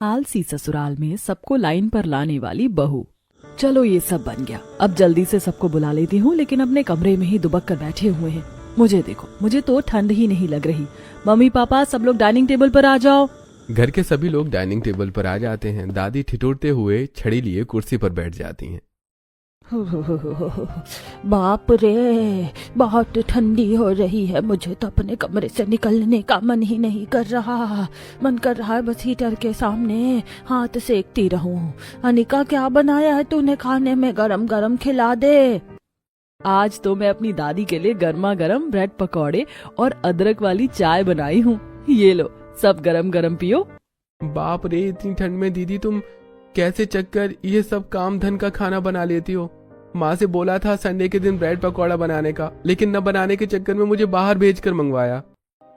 आलसी ससुराल में सबको लाइन पर लाने वाली बहू। चलो ये सब बन गया, अब जल्दी से सबको बुला लेती हूँ, लेकिन अपने कमरे में ही दुबक कर बैठे हुए हैं। मुझे देखो, मुझे तो ठंड ही नहीं लग रही। मम्मी पापा सब लोग डाइनिंग टेबल पर आ जाओ। घर के सभी लोग डाइनिंग टेबल पर आ जाते हैं। दादी ठिठुरते हुए छड़ी लिए कुर्सी पर बैठ जाती हैं। बाप रे, बहुत ठंडी हो रही है। मुझे तो अपने कमरे से निकलने का मन ही नहीं कर रहा। मन कर रहा है बस हीटर के सामने हाथ सेकती रहूं। अनिका, क्या बनाया है तूने खाने में? गरम गरम खिला दे। आज तो मैं अपनी दादी के लिए गर्मा गर्म ब्रेड पकौड़े और अदरक वाली चाय बनाई हूँ। ये लो, सब गरम गरम पियो। बाप रे, इतनी ठंड में दीदी तुम कैसे चक्कर ये सब काम धन का खाना बना लेती हो? माँ से बोला था संडे के दिन ब्रेड पकौड़ा बनाने का, लेकिन न बनाने के चक्कर में मुझे बाहर भेजकर मंगवाया।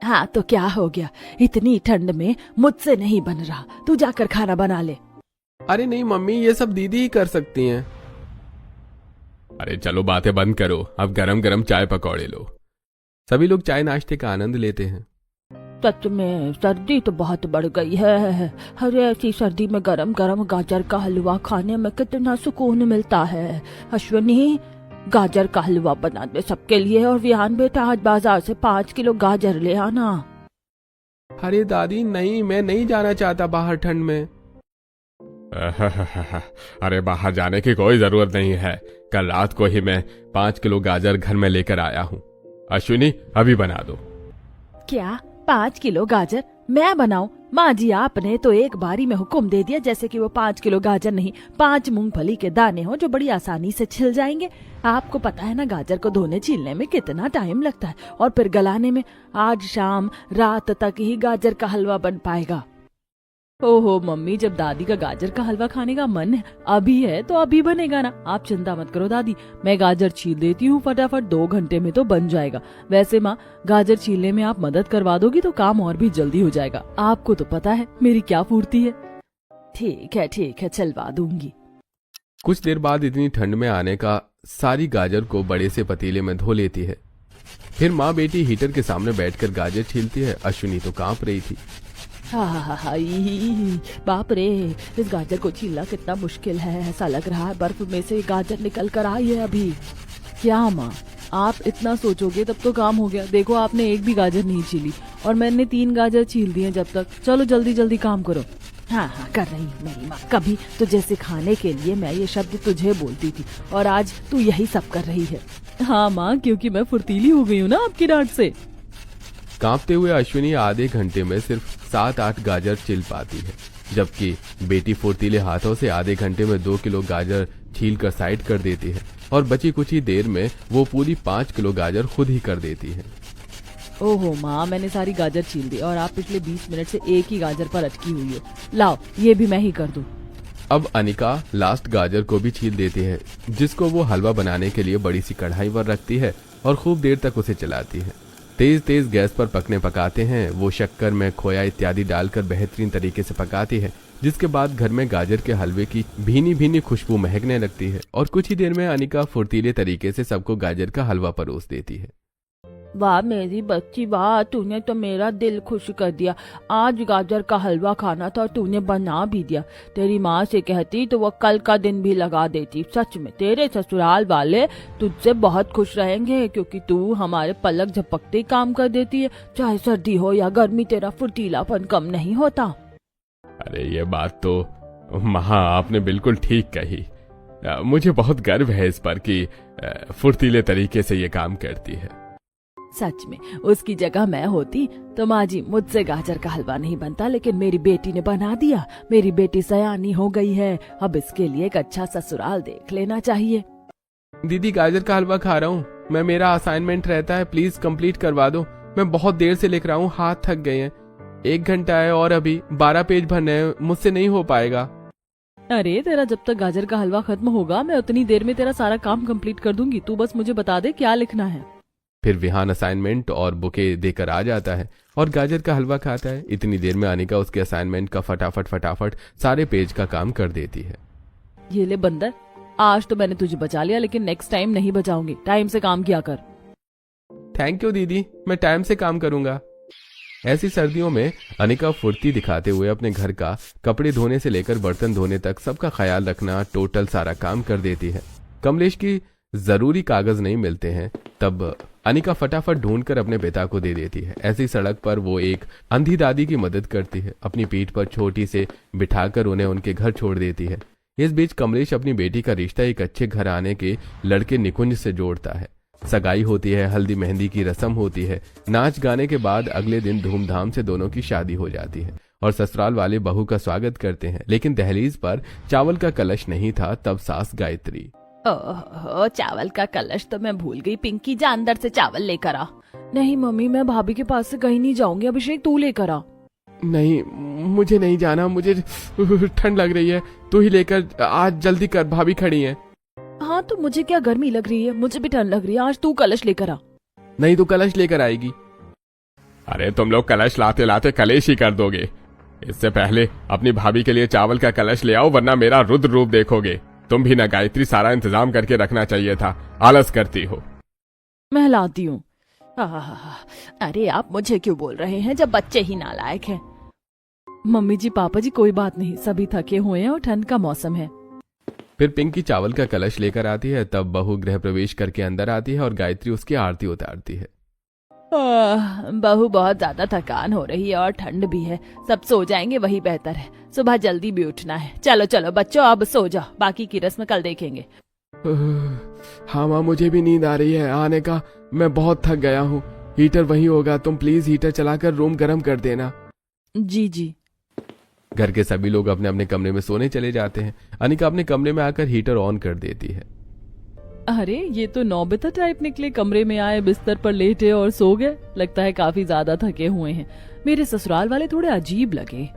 हाँ तो क्या हो गया, इतनी ठंड में मुझसे नहीं बन रहा, तू जाकर खाना बना ले। अरे नहीं मम्मी, ये सब दीदी ही कर सकती हैं। अरे चलो बातें बंद करो, अब गरम गरम चाय पकौड़े लो। सभी लोग चाय नाश्ते का आनंद लेते हैं। सच में सर्दी तो बहुत बढ़ गई है। अरे ऐसी सर्दी में गरम गरम गाजर का हलवा खाने में कितना सुकून मिलता है। अश्विनी, गाजर का हलवा बना दे सबके लिए, और विहान बेटा आज बाजार से 5 किलो गाजर ले आना। अरे दादी नहीं, मैं नहीं जाना चाहता बाहर ठंड में। अरे बाहर जाने की कोई जरूरत नहीं है, कल रात को ही मैं 5 किलो गाजर घर में लेकर आया हूँ। अश्विनी अभी बना दो। क्या 5 किलो गाजर मैं बनाऊं? माँ जी, आपने तो एक बारी में हुक्म दे दिया जैसे कि वो 5 किलो गाजर नहीं 5 मूंगफली के दाने हो जो बड़ी आसानी से छिल जाएंगे। आपको पता है ना गाजर को धोने छीलने में कितना टाइम लगता है, और फिर गलाने में। आज शाम रात तक ही गाजर का हलवा बन पाएगा। ओहो मम्मी, जब दादी का गाजर का हलवा खाने का मन अभी है तो अभी बनेगा ना। आप चिंता मत करो दादी, मैं गाजर छील देती हूँ फटाफट, 2 घंटे में तो बन जाएगा। वैसे माँ, गाजर छीलने में आप मदद करवा दोगी तो काम और भी जल्दी हो जाएगा। आपको तो पता है मेरी क्या फुर्ती है। ठीक है, चलवा दूंगी। कुछ देर बाद इतनी ठंड में आने का सारी गाजर को बड़े से पतीले में धो लेती है। फिर माँ बेटी हीटर के सामने बैठकर गाजर छीलती है। अश्विनी तो कांप रही थी। बाप रे, इस गाजर को छीलना कितना मुश्किल है। ऐसा लग रहा है बर्फ में से गाजर निकल कर आई है अभी। क्या माँ, आप इतना सोचोगे तब तो काम हो गया। देखो आपने एक भी गाजर नहीं छीली और मैंने 3 गाजर छील दिए जब तक। चलो जल्दी जल्दी काम करो। हाँ कर रही हूँ मेरी माँ। कभी तुझे सिखाने के लिए मैं ये शब्द तुझे बोलती थी, और आज तू यही सब कर रही है। हाँ माँ, क्योंकि मैं फुर्तीली हो गई हूँ ना आपकी डांट से। कांपते हुए अश्विनी आधे घंटे में सिर्फ 7-8 गाजर छिल पाती है, जबकि बेटी फुर्तीले हाथों से आधे घंटे में 2 किलो गाजर छील कर साइड कर देती है, और बची कुछ ही देर में वो पूरी 5 किलो गाजर खुद ही कर देती है। ओहो माँ, मैंने सारी गाजर छील दी और आप पिछले 20 मिनट से एक ही गाजर पर अटकी हुई हो। लाओ ये भी मैं ही कर दूं। अब अनिका लास्ट गाजर को भी छील देती है, जिसको वो हलवा बनाने के लिए बड़ी सी कढ़ाई पर रखती है और खूब देर तक उसे चलाती है। तेज तेज गैस पर पकाते हैं। वो शक्कर में खोया इत्यादि डालकर बेहतरीन तरीके से पकाती है, जिसके बाद घर में गाजर के हलवे की भीनी भीनी खुशबू महकने लगती है, और कुछ ही देर में अनिका फुर्तीले तरीके से सबको गाजर का हलवा परोस देती है। वाह मेरी बच्ची वाह, तूने तो मेरा दिल खुश कर दिया। आज गाजर का हलवा खाना था और तूने बना भी दिया। तेरी माँ से कहती तो वो कल का दिन भी लगा देती। सच में तेरे ससुराल वाले तुझसे बहुत खुश रहेंगे, क्योंकि तू हमारे पलक झपकते काम कर देती है। चाहे सर्दी हो या गर्मी, तेरा फुर्तीलापन कम नहीं होता। अरे ये बात तो माँ आपने बिल्कुल ठीक कही। मुझे बहुत गर्व है इस पर कि फुर्तीले तरीके से ये काम करती है। सच में उसकी जगह मैं होती तो माँ जी, मुझसे गाजर का हलवा नहीं बनता, लेकिन मेरी बेटी ने बना दिया। मेरी बेटी सयानी हो गई है, अब इसके लिए एक अच्छा ससुराल देख लेना चाहिए। दीदी गाजर का हलवा खा रहा हूँ मैं, मेरा असाइनमेंट रहता है, प्लीज कंप्लीट करवा दो। मैं बहुत देर से लिख रहा हूँ, हाथ थक गए हैं। 1 घंटा है और अभी 12 पेज भरने हैं, मुझसे नहीं हो पाएगा। अरे तेरा जब तक गाजर का हलवा खत्म होगा मैं उतनी देर में तेरा सारा काम कंप्लीट कर दूंगी। तू बस मुझे बता दे क्या लिखना है। फिर विहान असाइनमेंट और बुके देकर आ जाता है और गाजर का हलवा खाता है। इतनी देर में अनिका उसके असाइनमेंट का फटाफट सारे पेज का काम कर देती है। ये ले बंदर, आज तो मैंने तुझे बचा लिया, लेकिन नेक्स्ट टाइम नहीं बचाऊंगी। टाइम से काम किया कर। थैंक यू दीदी, मैं टाइम से काम करूंगा। ऐसी सर्दियों में अनिका फुर्ती दिखाते हुए अपने घर का कपड़े धोने से लेकर बर्तन धोने तक सबका ख्याल रखना टोटल सारा काम कर देती है। कमलेश की जरूरी कागज नहीं मिलते हैं तब अनिका फटाफट ढूंढकर अपने पिता को दे देती है। ऐसी सड़क पर वो एक अंधी दादी की मदद करती है, अपनी पीठ पर छोटी से बिठाकर उन्हें उनके घर छोड़ देती है। इस बीच कमलेश अपनी बेटी का रिश्ता एक अच्छे घर आने के लड़के निकुंज से जोड़ता है। सगाई होती है, हल्दी मेहंदी की रस्म होती है। नाच गाने के बाद अगले दिन धूमधाम से दोनों की शादी हो जाती है और ससुराल वाले बहू का स्वागत करते हैं। लेकिन दहलीज पर चावल का कलश नहीं था। तब सास गायत्री, ओह, चावल का कलश तो मैं भूल गई। पिंकी जा अंदर से चावल लेकर आ। नहीं मम्मी, मैं भाभी के पास से कहीं नहीं जाऊंगी। अभिषेक तू लेकर आ। नहीं मुझे नहीं जाना, मुझे ठंड लग रही है, तू ही लेकर आज जल्दी कर, भाभी खड़ी है। हाँ तो मुझे क्या गर्मी लग रही है, मुझे भी ठंड लग रही है। आज तू कलश लेकर आ। नहीं, तू कलश लेकर आएगी। अरे तुम लोग कलश लाते लाते कलेश ही कर दोगे। इससे पहले अपनी भाभी के लिए चावल का कलश ले आओ, वरना मेरा रुद्र रूप देखोगे। तुम भी ना गायत्री, सारा इंतजाम करके रखना चाहिए था, आलस करती हो। मैं लाती हूँ। अरे आप मुझे क्यों बोल रहे हैं जब बच्चे ही नालायक हैं। मम्मी जी पापा जी कोई बात नहीं, सभी थके हुए हैं और ठंड का मौसम है। फिर पिंकी चावल का कलश लेकर आती है। तब बहू गृह प्रवेश करके अंदर आती है और गायत्री उसकी आरती उतारती है। बहू बहुत ज्यादा थकान हो रही है और ठंड भी है। सब सो जाएंगे वही बेहतर है। सुबह जल्दी भी उठना है। चलो चलो बच्चों, अब सो जाओ, बाकी की रस्म कल देखेंगे। हाँ माँ, मुझे भी नींद आ रही है आने का, मैं बहुत थक गया हूँ। हीटर वहीं होगा, तुम प्लीज हीटर चलाकर रूम गर्म कर देना। जी जी। घर के सभी लोग अपने अपने कमरे में सोने चले जाते हैं। अनिका अपने कमरे में आकर हीटर ऑन कर देती है। अरे ये तो नौबता टाइप निकले, कमरे में आए, बिस्तर पर लेटे और सो गए। लगता है काफी ज्यादा थके हुए हैं। मेरे ससुराल वाले थोड़े अजीब लगे,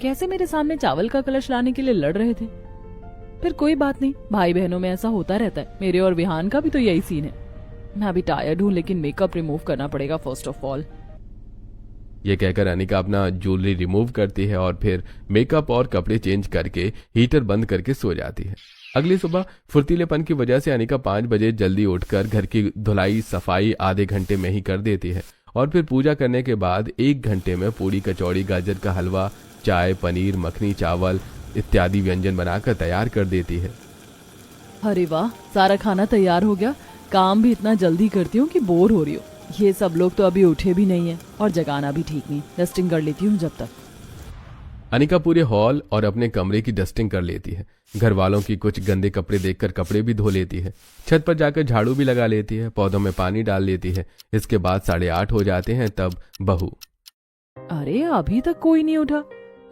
कैसे मेरे सामने चावल का कलश लाने के लिए लड़ रहे थे। फिर कोई बात नहीं, भाई बहनों में ऐसा होता रहता है। मेरे और विहान का भी तो यही सीन है। मैं अभी टायर्ड हूँ, लेकिन मेकअप रिमूव करना पड़ेगा फर्स्ट ऑफ ऑल। ये कहकर अनिका अपना ज्वेलरी रिमूव करती है और फिर मेकअप और कपड़े चेंज करके हीटर बंद करके सो जाती है। अगली सुबह फुर्तीलेपन की वजह से अनिका 5 बजे जल्दी उठकर घर की धुलाई सफाई आधे घंटे में ही कर देती है और फिर पूजा करने के बाद 1 घंटे में पूड़ी कचौड़ी गाजर का हलवा चाय पनीर मखनी चावल इत्यादि व्यंजन बनाकर तैयार कर देती है। अरे वाह, सारा खाना तैयार हो गया। काम भी इतना जल्दी करती हूँ कि बोर हो रही हूँ। ये सब लोग तो अभी उठे भी नहीं है और जगाना भी ठीक नहीं। डस्टिंग कर लेती हूँ जब तक। अनिका पूरे हॉल और अपने कमरे की डस्टिंग कर लेती है। घर वालों की कुछ गंदे कपड़े देखकर कपड़े भी धो लेती है। छत पर जाकर झाड़ू भी लगा लेती है, पौधों में पानी डाल लेती है। इसके बाद 8:30 हो जाते हैं। तब बहू, अरे अभी तक कोई नहीं उठा।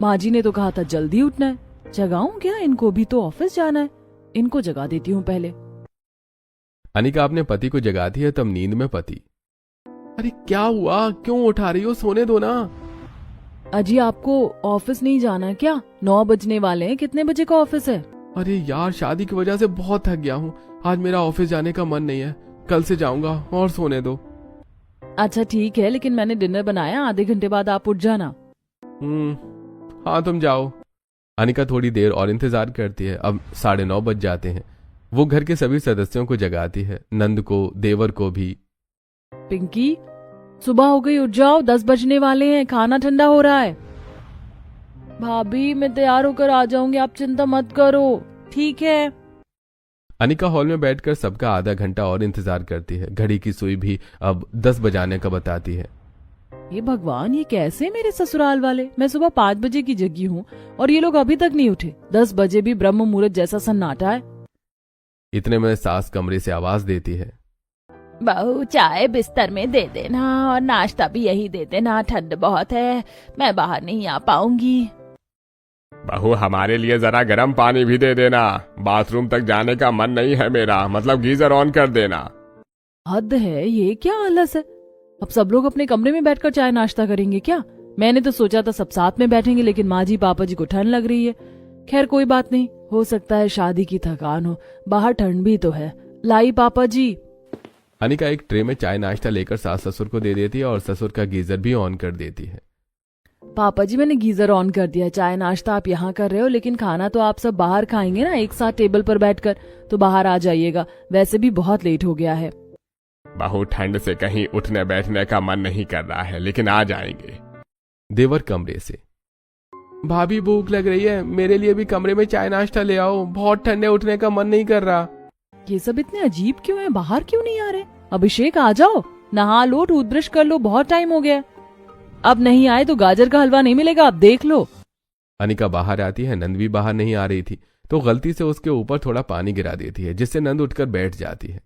माँ जी ने तो कहा था जल्दी उठना है। जगाऊं क्या इनको, भी तो ऑफिस जाना है। इनको जगा देती हूँ पहले। अनिका अपने पति को जगाती है। तब नींद में पति, अरे क्या हुआ, क्यों उठा रही हो, सोने दो ना। अजी आपको ऑफिस नहीं जाना है क्या? 9 बजने वाले हैं। कितने बजे का ऑफिस है? अरे यार, शादी की वजह से बहुत थक गया हूँ, आज मेरा ऑफिस जाने का मन नहीं है, कल से जाऊंगा, और सोने दो। अच्छा ठीक है, लेकिन मैंने डिनर बनाया, आधे घंटे बाद आप उठ जाना। हाँ तुम जाओ। अनिका थोड़ी देर और इंतजार करती है। अब 9:30 बज जाते हैं। वो घर के सभी सदस्यों को जगाती है, नंद को, देवर को भी। पिंकी, सुबह हो गई, उठ जाओ, 10 बजने वाले हैं, खाना ठंडा हो रहा है। भाभी मैं तैयार होकर आ जाऊंगी, आप चिंता मत करो। ठीक है। अनिका हॉल में बैठकर सबका आधा घंटा और इंतजार करती है। घड़ी की सुई भी अब 10 बजाने का बताती है। हे भगवान, ये कैसे मेरे ससुराल वाले। मैं सुबह 5 बजे की जगी हूँ और ये लोग अभी तक नहीं उठे। 10 बजे भी ब्रह्म मुहूर्त जैसा सन्नाटा है। इतने में सास कमरे से आवाज देती है, बहू चाय बिस्तर में दे देना और नाश्ता भी यही दे देना, ठंड बहुत है, मैं बाहर नहीं आ पाऊंगी। बहू हमारे लिए जरा गर्म पानी भी दे देना, बाथरूम तक जाने का मन नहीं है मेरा, मतलब गीजर ऑन कर देना। हद है, ये क्या आलस है। अब सब लोग अपने कमरे में बैठकर चाय नाश्ता करेंगे क्या? मैंने तो सोचा था सब साथ में बैठेंगे, लेकिन माँ जी पापा जी को ठंड लग रही है। खैर कोई बात नहीं, हो सकता है शादी की थकान हो, बाहर ठंड भी तो है। लाई पापा जी। अनिका एक ट्रे में चाय नाश्ता लेकर सास ससुर को दे देती है और ससुर का गीजर भी ऑन कर देती है। पापा जी मैंने गीजर ऑन कर दिया, चाय नाश्ता आप यहाँ कर रहे हो, लेकिन खाना तो आप सब बाहर खाएंगे ना, एक साथ टेबल पर बैठकर, तो बाहर आ जाइएगा, वैसे भी बहुत लेट हो गया है। बहू ठंड से कहीं उठने बैठने का मन नहीं कर रहा है, लेकिन आ जाएंगे। देवर कमरे से। भाभी भूख लग रही है, मेरे लिए भी कमरे में चाय नाश्ता ले आओ, बहुत ठंडे, उठने का मन नहीं कर रहा। ये सब इतने अजीब क्यों है, बाहर क्यों नहीं आ रहे? अभिषेक आ जाओ, नहा लो, टूथब्रश कर लो, बहुत टाइम हो गया। अब नहीं आए तो गाजर का हलवा नहीं मिलेगा, अब देख लो। अनिका बाहर आती है, नंद भी बाहर नहीं आ रही थी तो गलती से उसके ऊपर थोड़ा पानी गिरा देती है, जिससे नंद उठकर बैठ जाती है।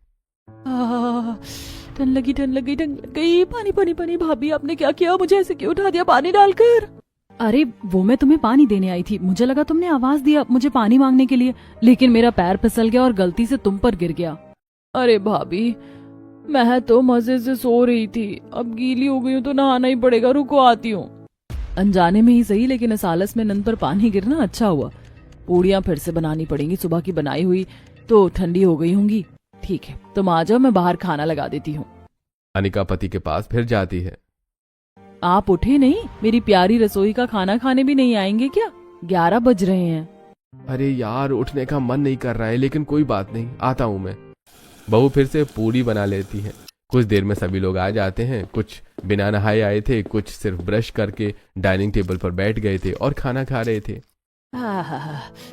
ठंड लगी, ठंड लगी, ठंड लग गई। पानी पानी पानी। भाभी आपने क्या किया, मुझे ऐसे क्यों उठा दिया पानी डालकर? अरे वो मैं तुम्हें पानी देने आई थी, मुझे लगा तुमने आवाज दिया मुझे पानी मांगने के लिए, लेकिन मेरा पैर फिसल गया और गलती से तुम पर गिर गया। अरे भाभी मैं तो मजे से सो रही थी, अब गीली हो गई हूँ तो नहाना ही पड़ेगा, रुको आती हूँ। अनजाने में ही सही, लेकिन इस आलस में नंद पर पानी गिरना अच्छा हुआ। पूड़ियाँ फिर से बनानी पड़ेंगी, सुबह की बनाई हुई तो ठंडी हो गई होंगी। ठीक है तुम आ जाओ, मैं बाहर खाना लगा देती हूँ। अनिका पति के पास फिर जाती है। आप उठे नहीं, मेरी प्यारी रसोई का खाना खाने भी नहीं आएंगे क्या? 11 बज रहे हैं। अरे यार उठने का मन नहीं कर रहा है, लेकिन कोई बात नहीं, आता हूँ मैं। बहू फिर से पूड़ी बना लेती है। कुछ देर में सभी लोग आ जाते हैं, कुछ बिना नहाए आए थे, कुछ सिर्फ ब्रश करके डाइनिंग टेबल पर बैठ गए थे और खाना खा रहे थे।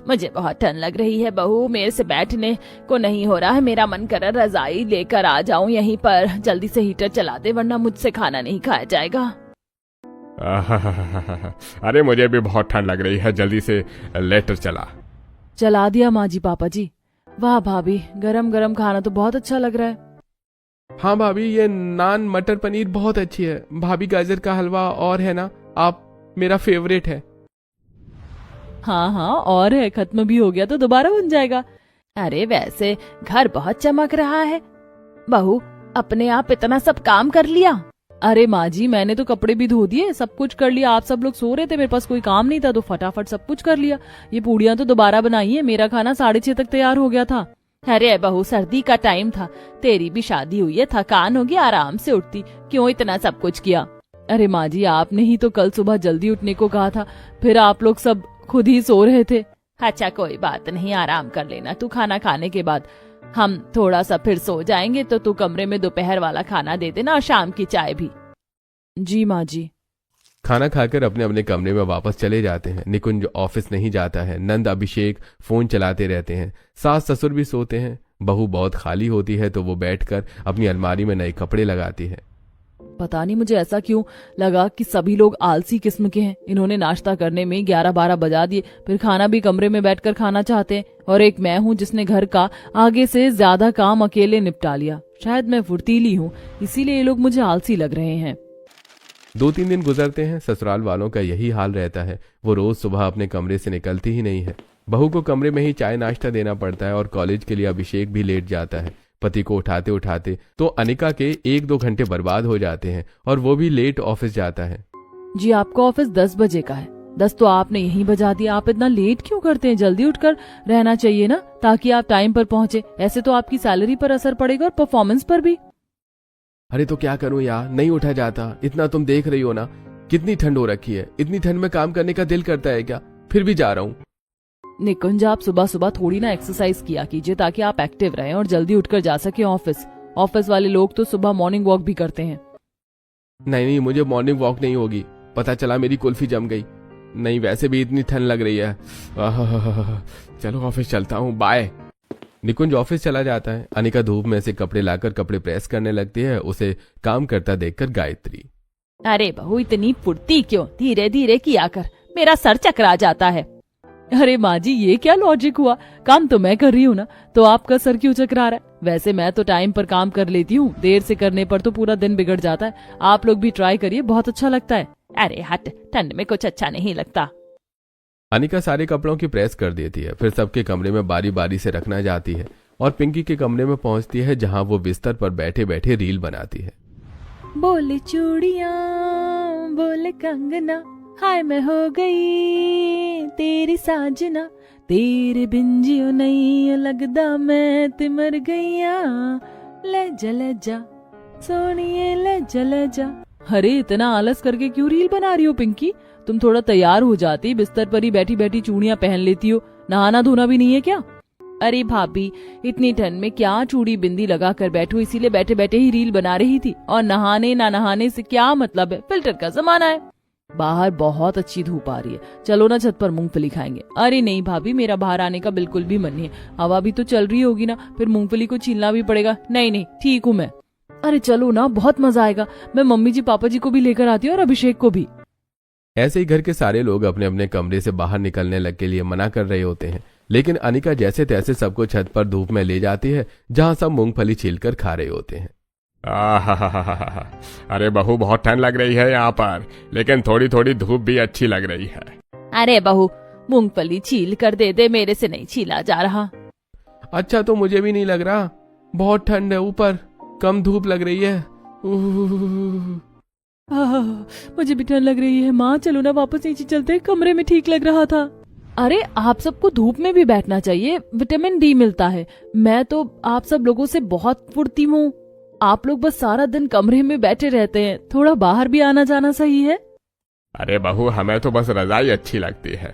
मुझे बहुत ठंड लग रही है बहू, मेरे से बैठने को नहीं हो रहा है, मेरा मन कर रहा रजाई लेकर आ जाऊं यहीं पर, जल्दी से हीटर चला दे वरना मुझसे खाना नहीं खाया जाएगा। अरे मुझे भी बहुत ठंड लग रही है, जल्दी से लेटर चला दिया माँ जी पापा जी। वाह भाभी, गरम गरम खाना तो बहुत अच्छा लग रहा है। हाँ भाभी, ये नान मटर पनीर बहुत अच्छी है। भाभी गाजर का हलवा और है ना, आप मेरा फेवरेट है। हाँ हाँ और है, खत्म भी हो गया तो दोबारा बन जाएगा। अरे वैसे घर बहुत चमक रहा है, बहू अपने आप इतना सब काम कर लिया? अरे माँ जी मैंने तो कपड़े भी धो दिए, सब कुछ कर लिया। आप सब लोग सो रहे थे, मेरे पास कोई काम नहीं था तो फटाफट सब कुछ कर लिया। ये पूड़ियाँ तो दोबारा बनाई है, मेरा खाना 6:30 तक तैयार हो गया था। अरे बहू सर्दी का टाइम था, तेरी भी शादी हुई है, थकान होगी, आराम से उठती, क्यों इतना सब कुछ किया? अरे माँ जी आपने ही तो कल सुबह जल्दी उठने को कहा था, फिर आप लोग सब खुद ही सो रहे थे। अच्छा कोई बात नहीं, आराम कर लेना तू, खाना खाने के बाद हम थोड़ा सा फिर सो जाएंगे, तो तू कमरे में दोपहर वाला खाना दे देना और शाम की चाय भी। जी माँ जी। खाना खाकर अपने अपने कमरे में वापस चले जाते हैं। निकुंज ऑफिस नहीं जाता है। नंद अभिषेक फोन चलाते रहते हैं। सास ससुर भी सोते हैं। बहू बहुत खाली होती है तो वो बैठकर अपनी अलमारी में नए कपड़े लगाती है। पता नहीं मुझे ऐसा क्यों लगा कि सभी लोग आलसी किस्म के हैं। इन्होंने नाश्ता करने में 11-12 बजा दिए, फिर खाना भी कमरे में बैठकर खाना चाहते हैं, और एक मैं हूँ जिसने घर का आगे से ज्यादा काम अकेले निपटा लिया। शायद मैं फुर्तीली हूँ, इसीलिए ये लोग मुझे आलसी लग रहे हैं। 2-3 दिन गुजरते हैं। ससुराल वालों का यही हाल रहता है। वो रोज सुबह अपने कमरे से निकलती ही नहीं है। बहू को कमरे में ही चाय नाश्ता देना पड़ता है और कॉलेज के लिए अभिषेक भी लेट जाता है। पति को उठाते उठाते तो अनिका के 1-2 घंटे बर्बाद हो जाते हैं और वो भी लेट ऑफिस जाता है। जी आपका ऑफिस 10 बजे का है, 10 तो आपने यहीं बजा दिया। आप इतना लेट क्यों करते हैं? जल्दी उठकर रहना चाहिए ना, ताकि आप टाइम पर पहुंचे। ऐसे तो आपकी सैलरी पर असर पड़ेगा और परफॉर्मेंस पर भी। अरे तो क्या करूं यार, नहीं उठा जाता। इतना तुम देख रही हो ना कितनी ठंड हो रखी है। इतनी ठंड में काम करने का दिल करता है क्या? फिर भी जा रहा हूँ। निकुंज आप सुबह सुबह थोड़ी ना एक्सरसाइज किया कीजिए, ताकि आप एक्टिव रहें और जल्दी उठकर जा सके ऑफिस। ऑफिस वाले लोग तो सुबह मॉर्निंग वॉक भी करते हैं। नहीं, मुझे मॉर्निंग वॉक नहीं होगी। पता चला मेरी कुल्फी जम गई। नहीं, वैसे भी इतनी ठंड लग रही है। चलो ऑफिस चलता हूँ, बाय। निकुंज ऑफिस चला जाता है। अनिका धूप में से कपड़े लाकर कपड़े प्रेस करने लगती है। उसे काम करता देखकर गायत्री, अरे बहू इतनी फुर्ती क्यों, धीरे धीरे किया कर, मेरा सर चकरा जाता है। अरे माँ जी ये क्या लॉजिक हुआ? काम तो मैं कर रही हूँ ना, तो आपका सर क्यों चकरा रहा है? वैसे मैं तो टाइम पर काम कर लेती हूँ, देर से करने पर तो पूरा दिन बिगड़ जाता है। आप लोग भी ट्राई करिए, बहुत अच्छा लगता है। अरे हट, ठंड में कुछ अच्छा नहीं लगता। अनिका सारे कपड़ों की प्रेस कर देती है, फिर सबके कमरे में बारी बारी से रखना जाती है और पिंकी के कमरे में पहुंचती है, जहां वो बिस्तर पर बैठे बैठे रील बनाती है। बोले चूड़ियां बोले कंगना, हाय मैं हो गई तेरी साजना, तेरे बिन जियो नहीं लगदा मैं ते मर गईया, ले जा सोनिए ले जा। अरे इतना आलस करके क्यों रील बना रही हो पिंकी? तुम थोड़ा तैयार हो जाती, बिस्तर पर ही बैठी बैठी चूड़ियां पहन लेती हो। नहाना धोना भी नहीं है क्या? अरे भाभी, इतनी ठंड में क्या चूड़ी बिंदी लगा कर बैठो, इसीलिए बैठे बैठे ही रील बना रही थी। और नहाने ना नहाने से क्या मतलब है, फिल्टर का जमाना है। बाहर बहुत अच्छी धूप आ रही है, चलो ना छत पर मूंगफली खाएंगे। अरे नहीं भाभी, मेरा बाहर आने का बिल्कुल भी मन नहीं है, हवा भी तो चल रही होगी ना, फिर मूंगफली को छीलना भी पड़ेगा। नहीं नहीं, ठीक हूँ मैं। अरे चलो ना, बहुत मजा आएगा। मैं मम्मी जी पापा जी को भी लेकर आती हूँ और अभिषेक को भी। ऐसे ही घर के सारे लोग अपने अपने कमरे से बाहर निकलने लग के लिए मना कर रहे होते हैं, लेकिन अनिका जैसे तैसे सबको छत पर धूप में ले जाती है, जहां सब मूंगफली छीलकर खा रहे होते हैं। आहा, अरे बहू बहुत ठंड लग रही है यहाँ पर, लेकिन थोड़ी थोड़ी धूप भी अच्छी लग रही है। अरे बहू, मूंगफली छील कर दे दे, मेरे से नहीं छीला जा रहा। अच्छा तो मुझे भी नहीं लग रहा, बहुत ठंड है, ऊपर कम धूप लग रही है। मुझे भी ठंड लग रही है। माँ चलो ना वापस नीचे चलते हैं, कमरे में ठीक लग रहा था। अरे आप सबको धूप में भी बैठना चाहिए, विटामिन डी मिलता है। मैं तो आप सब लोगों से बहुत फुर्ती हूँ। आप लोग बस सारा दिन कमरे में बैठे रहते हैं, थोड़ा बाहर भी आना जाना सही है। अरे बहू, हमें तो बस रजाई अच्छी लगती है।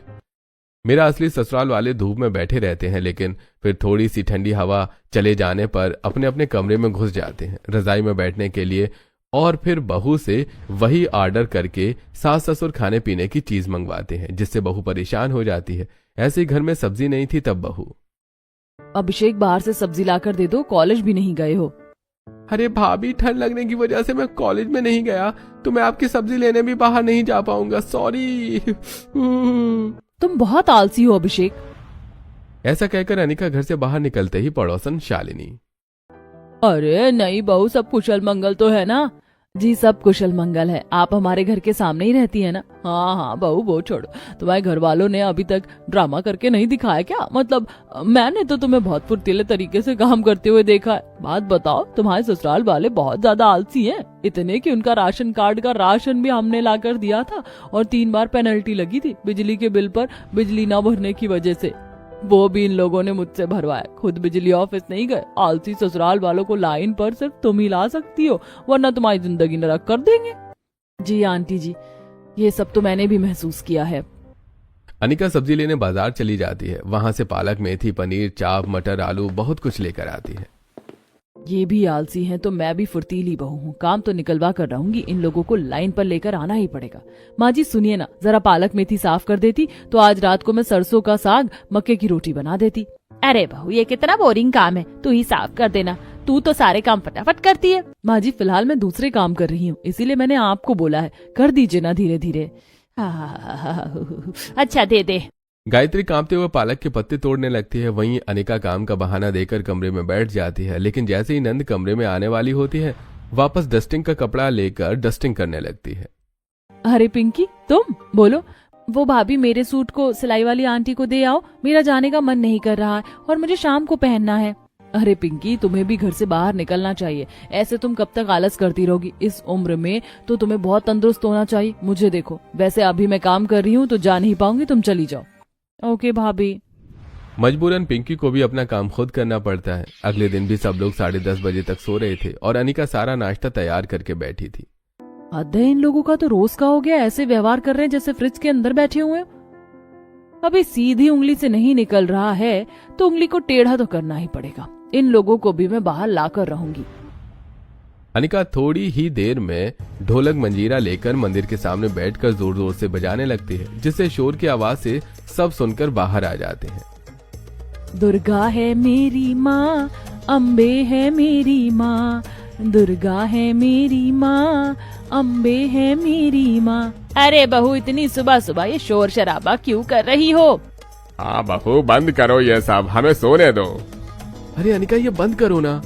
मेरा असली ससुराल वाले धूप में बैठे रहते हैं, लेकिन फिर थोड़ी सी ठंडी हवा चले जाने पर अपने अपने कमरे में घुस जाते हैं रजाई में बैठने के लिए, और फिर बहू से वही ऑर्डर करके सास ससुर खाने पीने की चीज मंगवाते हैं, जिससे बहू परेशान हो जाती है। ऐसे ही घर में सब्जी नहीं थी तब बहू, अभिषेक बाहर से सब्जी लाकर दे दो, कॉलेज भी नहीं गए हो। अरे भाभी, ठंड लगने की वजह से मैं कॉलेज में नहीं गया, तो मैं आपकी सब्जी लेने भी बाहर नहीं जा पाऊंगा, सॉरी। तुम बहुत आलसी हो अभिषेक। ऐसा कहकर अनिका घर से बाहर निकलते ही पड़ोसन शालिनी, अरे नहीं बहू, सब कुशल मंगल तो है ना? जी सब कुशल मंगल है। आप हमारे घर के सामने ही रहती है ना? हाँ हाँ बहू, वो छोड़ो, तुम्हारे घर वालों ने अभी तक ड्रामा करके नहीं दिखाया क्या? मतलब मैंने तो तुम्हें बहुत फुर्तीले तरीके से काम करते हुए देखा है। बात बताओ, तुम्हारे ससुराल वाले बहुत ज्यादा आलसी हैं, इतने कि उनका राशन कार्ड का राशन भी हमने ला कर दिया था और 3 बार पेनल्टी लगी थी बिजली के बिल पर, बिजली न भरने की वजह से। वो भी इन लोगों ने मुझसे भरवाया, खुद बिजली ऑफिस नहीं गए। आलसी ससुराल वालों को लाइन पर सिर्फ तुम ही ला सकती हो, वरना तुम्हारी जिंदगी नरक कर देंगे। जी आंटी जी, ये सब तो मैंने भी महसूस किया है। अनिका सब्जी लेने बाजार चली जाती है, वहां से पालक, मेथी, पनीर, चाप, मटर, आलू बहुत कुछ लेकर आती है। ये भी आलसी हैं तो मैं भी फुर्तीली बहू हूँ, काम तो निकलवा कर रहूंगी, इन लोगों को लाइन पर लेकर आना ही पड़ेगा। माँ जी सुनिए ना, जरा पालक मेथी साफ कर देती तो आज रात को मैं सरसों का साग मक्के की रोटी बना देती। अरे बहू, ये कितना बोरिंग काम है, तू ही साफ कर देना, तू तो सारे काम फटाफट करती है। माँ जी फिलहाल मैं दूसरे काम कर रही हूँ, इसीलिए मैंने आपको बोला है, कर दीजिए ना धीरे धीरे। अच्छा दे दे। गायत्री कांपते हुए पालक के पत्ते तोड़ने लगती है, वहीं अनिका काम का बहाना देकर कमरे में बैठ जाती है, लेकिन जैसे ही नंद कमरे में आने वाली होती है, वापस डस्टिंग का कपड़ा लेकर डस्टिंग करने लगती है। अरे पिंकी, तुम बोलो। वो भाभी, मेरे सूट को सिलाई वाली आंटी को दे आओ, मेरा जाने का मन नहीं कर रहा है और मुझे शाम को पहनना है। अरे पिंकी, तुम्हें भी घर से बाहर निकलना चाहिए, ऐसे तुम कब तक आलस करती रहोगी? इस उम्र में तो तुम्हें बहुत तंदुरुस्त होना चाहिए। मुझे देखो, वैसे अभी मैं काम कर रही हूँ तो जा नहीं पाऊंगी, तुम चली जाओ। ओके भाभी। मजबूरन पिंकी को भी अपना काम खुद करना पड़ता है। अगले दिन भी सब लोग 10:30 बजे तक सो रहे थे और अनिका सारा नाश्ता तैयार करके बैठी थी। हद है इन लोगों का तो रोज का हो गया, ऐसे व्यवहार कर रहे हैं जैसे फ्रिज के अंदर बैठे हुए। अभी सीधी उंगली से नहीं निकल रहा है तो उंगली को टेढ़ा तो करना ही पड़ेगा। इन लोगों को भी मैं बाहर लाकर रहूंगी। अनिका थोड़ी ही देर में ढोलक मंजीरा लेकर मंदिर के सामने बैठकर जोर जोर से बजाने लगती है, जिससे शोर की आवाज से सब सुनकर बाहर आ जाते हैं। दुर्गा है मेरी माँ, अम्बे है मेरी माँ, दुर्गा है मेरी माँ, अम्बे है मेरी माँ। अरे बहू, इतनी सुबह सुबह ये शोर शराबा क्यों कर रही हो? हाँ बहू, बंद करो ये सब, हमें सोने दो। अरे अनिका, ये बंद करो ना।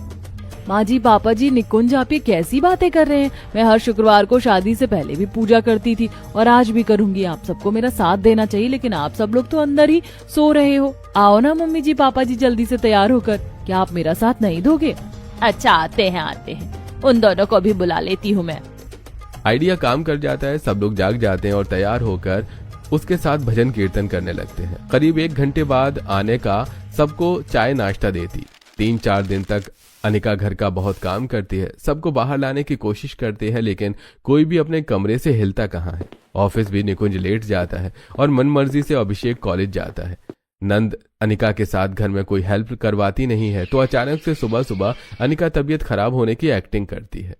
माँ जी पापा जी, निकुंज आप ये कैसी बातें कर रहे हैं? मैं हर शुक्रवार को शादी से पहले भी पूजा करती थी और आज भी करूंगी। आप सबको मेरा साथ देना चाहिए, लेकिन आप सब लोग तो अंदर ही सो रहे हो। आओ ना मम्मी जी पापा जी जल्दी से तैयार होकर, क्या आप मेरा साथ नहीं दोगे? अच्छा आते हैं, उन दोनों को भी बुला लेती हूँ मैं। आइडिया काम कर जाता है, सब लोग जाग जाते हैं और तैयार होकर उसके साथ भजन कीर्तन करने लगते हैं। करीब 1 घंटे बाद आने का सबको चाय नाश्ता देती। 3-4 दिन तक अनिका घर का बहुत काम करती है, सबको बाहर लाने की कोशिश करती है, लेकिन कोई भी अपने कमरे से हिलता कहाँ है। ऑफिस भी निकुंज लेट जाता है और मनमर्जी से अभिषेक कॉलेज जाता है। नंद अनिका के साथ घर में कोई हेल्प करवाती नहीं है तो अचानक से सुबह सुबह अनिका तबीयत खराब होने की एक्टिंग करती है।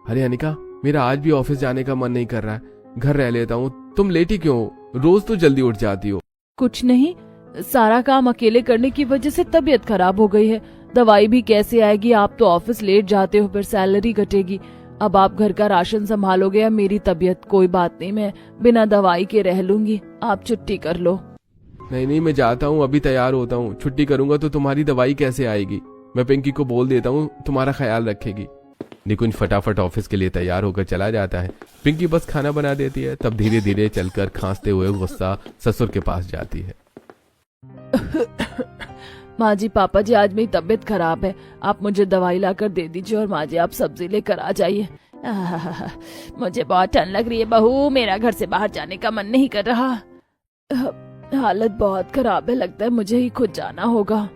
अरे अनिका, मेरा आज भी ऑफिस जाने का मन नहीं कर रहा है, घर रह लेता हूँ। तुम लेटी क्यों हो? रोज तो जल्दी उठ जाती हो। कुछ नहीं, सारा काम अकेले करने की वजह से तबीयत खराब हो गई है। दवाई भी कैसे आएगी? आप तो ऑफिस लेट जाते हो, फिर सैलरी कटेगी। अब आप घर का राशन संभालोगे या मेरी तबीयत? कोई बात नहीं, मैं बिना दवाई के रह लूंगी, आप छुट्टी कर लो। नहीं, मैं जाता हूँ, अभी तैयार होता हूँ। छुट्टी करूंगा तो तुम्हारी दवाई कैसे आएगी? मैं पिंकी को बोल देता हूँ, तुम्हारा ख्याल रखेगी। निकुंज फटाफट ऑफिस के लिए तैयार होकर चला जाता है। पिंकी बस खाना बना देती है। तब धीरे धीरे चलकर खांसते हुए गुस्सा ससुर के पास जाती है। माँ जी, पापा जी, आज मेरी तबीयत खराब है, आप मुझे दवाई लाकर दे दीजिए और माँ जी आप सब्जी लेकर आ जाइए। मुझे बहुत ठंड लग रही है बहू, मेरा घर से बाहर जाने का मन नहीं कर रहा। हालत बहुत खराब है, लगता है मुझे ही खुद जाना होगा।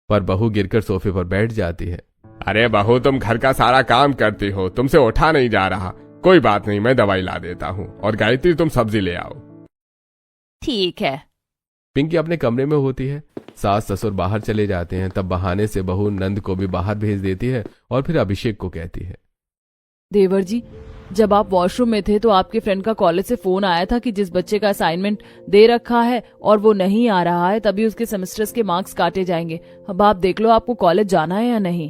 पर बहू गिरकर सोफे पर बैठ जाती है। अरे बहू, तुम घर का सारा काम करती हो, तुमसे उठा नहीं जा रहा। कोई बात नहीं, मैं दवाई ला देता हूँ। और गायत्री, तुम सब्जी ले आओ। ठीक है। पिंकी अपने कमरे में होती है। सास ससुर बाहर चले जाते हैं। तब बहाने से बहू नंद को भी बाहर भेज देती है और फिर अभिषेक को कहती है, देवर जी, जब आप वॉशरूम में थे तो आपके फ्रेंड का कॉलेज से फोन आया था कि जिस बच्चे का असाइनमेंट दे रखा है और वो नहीं आ रहा है, तभी उसके सेमेस्टर्स के मार्क्स काटे जाएंगे। अब आप देख लो आपको कॉलेज जाना है या नहीं।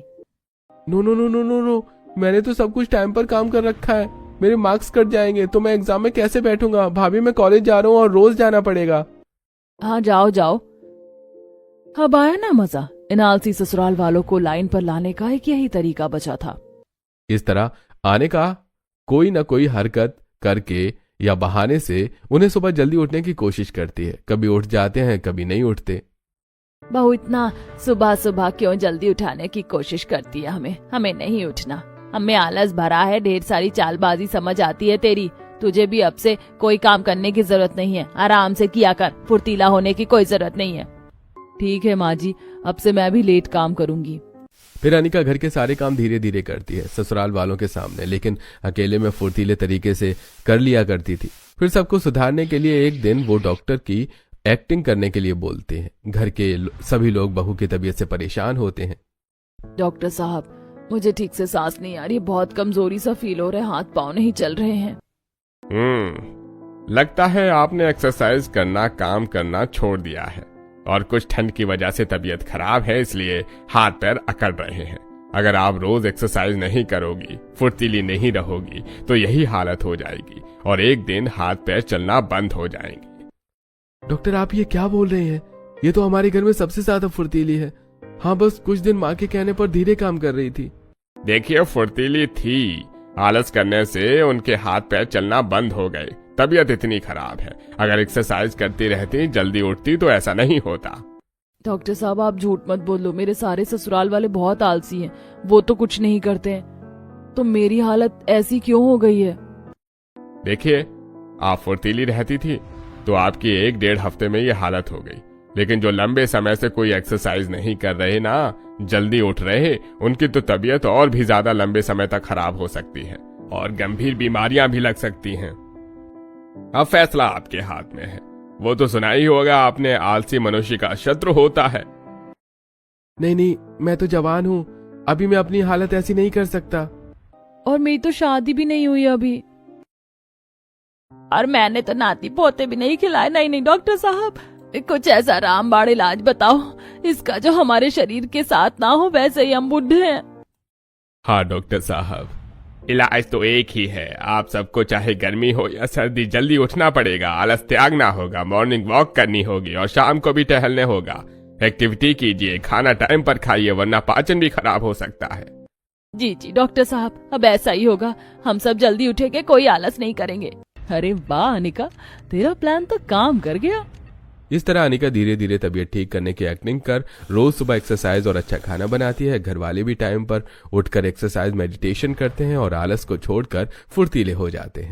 No no no no no no, मैंने तो सब कुछ टाइम पर काम कर रखा है। मेरे मार्क्स कट जाएंगे तो मैं एग्जाम में कैसे बैठूंगा? भाभी, मैं कॉलेज जा रहा हूँ और रोज जाना पड़ेगा। हाँ, जाओ जाओ। अब आया ना मजा। इन आलसी ससुराल वालों को लाइन पर लाने का एक यही तरीका बचा था। इस तरह आने का कोई न कोई हरकत करके या बहाने से उन्हें सुबह जल्दी उठने की कोशिश करती है। कभी उठ जाते हैं, कभी नहीं उठते। बहू इतना सुबह सुबह क्यों जल्दी उठाने की कोशिश करती है? हमें नहीं उठना। हमें आलस भरा है, ढेर सारी चालबाजी समझ आती है तेरी। तुझे भी अब से कोई काम करने की जरूरत नहीं है, आराम से किया कर, फुर्तीला होने की कोई जरूरत नहीं है। ठीक है माँ जी, अब से मैं भी लेट काम करूंगी। फिर अनिका घर के सारे काम धीरे धीरे करती है, ससुराल वालों के सामने, लेकिन अकेले में फुर्तीले तरीके से कर लिया करती थी। फिर सबको सुधारने के लिए एक दिन वो डॉक्टर की एक्टिंग करने के लिए बोलते हैं। घर के सभी लोग बहू की तबीयत से परेशान होते हैं। डॉक्टर साहब, मुझे ठीक से सांस नहीं आ रही, बहुत कमजोरी सा फील हो रहा है, हाथ पाँव नहीं चल रहे हैं। लगता है आपने एक्सरसाइज करना, काम करना छोड़ दिया है और कुछ ठंड की वजह से तबीयत खराब है, इसलिए हाथ पैर अकड़ रहे हैं। अगर आप रोज एक्सरसाइज नहीं करोगी, फुर्तीली नहीं रहोगी, तो यही हालत हो जाएगी और एक दिन हाथ पैर चलना बंद हो जाएंगे। डॉक्टर, आप ये क्या बोल रहे हैं? ये तो हमारे घर में सबसे ज्यादा फुर्तीली है। हाँ, बस कुछ दिन माँ के कहने पर धीरे काम कर रही थी। देखिए, फुर्तीली थी, आलस करने से उनके हाथ पैर चलना बंद हो गए। तबीयत इतनी खराब है, अगर एक्सरसाइज करती रहती, जल्दी उठती, तो ऐसा नहीं होता। डॉक्टर साहब, आप झूठ मत बोलो, मेरे सारे ससुराल वाले बहुत आलसी हैं, वो तो कुछ नहीं करते हैं। तो मेरी हालत ऐसी क्यों हो गई है? देखिए, आप फुर्तीली रहती थी तो आपकी 1-1.5 हफ्ते में ये हालत हो गई, लेकिन जो लंबे समय से कोई एक्सरसाइज नहीं कर रहे ना, जल्दी उठ रहे, उनकी तो तबीयत और भी ज्यादा लंबे समय तक खराब हो सकती है और गंभीर बीमारियां भी लग सकती हैं। अब फैसला आपके हाथ में है। वो तो सुना ही होगा आपने, आलसी मनुष्य का शत्रु होता है। नहीं, मैं तो जवान हूँ, अभी मैं अपनी हालत ऐसी नहीं कर सकता। और मेरी तो शादी भी नहीं हुई अभी, और मैंने तो नाती पोते भी नहीं खिलाए। नहीं डॉक्टर साहब, कुछ ऐसा रामबाण इलाज बताओ इसका जो हमारे शरीर के साथ ना हो, वैसे ही हम बुढ़े हैं। हाँ डॉक्टर साहब, इलाज तो एक ही है। आप सबको चाहे गर्मी हो या सर्दी, जल्दी उठना पड़ेगा, आलस त्यागना होगा, मॉर्निंग वॉक करनी होगी और शाम को भी टहलने होगा। एक्टिविटी कीजिए, खाना टाइम पर खाइए, वरना पाचन भी खराब हो सकता है। जी डॉक्टर साहब, अब ऐसा ही होगा, हम सब जल्दी उठेंगे, कोई आलस नहीं करेंगे। अरे वाह अनिका, तेरा प्लान तो काम कर गया। इस तरह अनिका धीरे धीरे तबीयत ठीक करने की एक्टिंग कर रोज सुबह एक्सरसाइज और अच्छा खाना बनाती है। घर वाले भी टाइम पर उठकर एक्सरसाइज, मेडिटेशन करते हैं और आलस को छोड़कर फुर्तीले हो जाते हैं।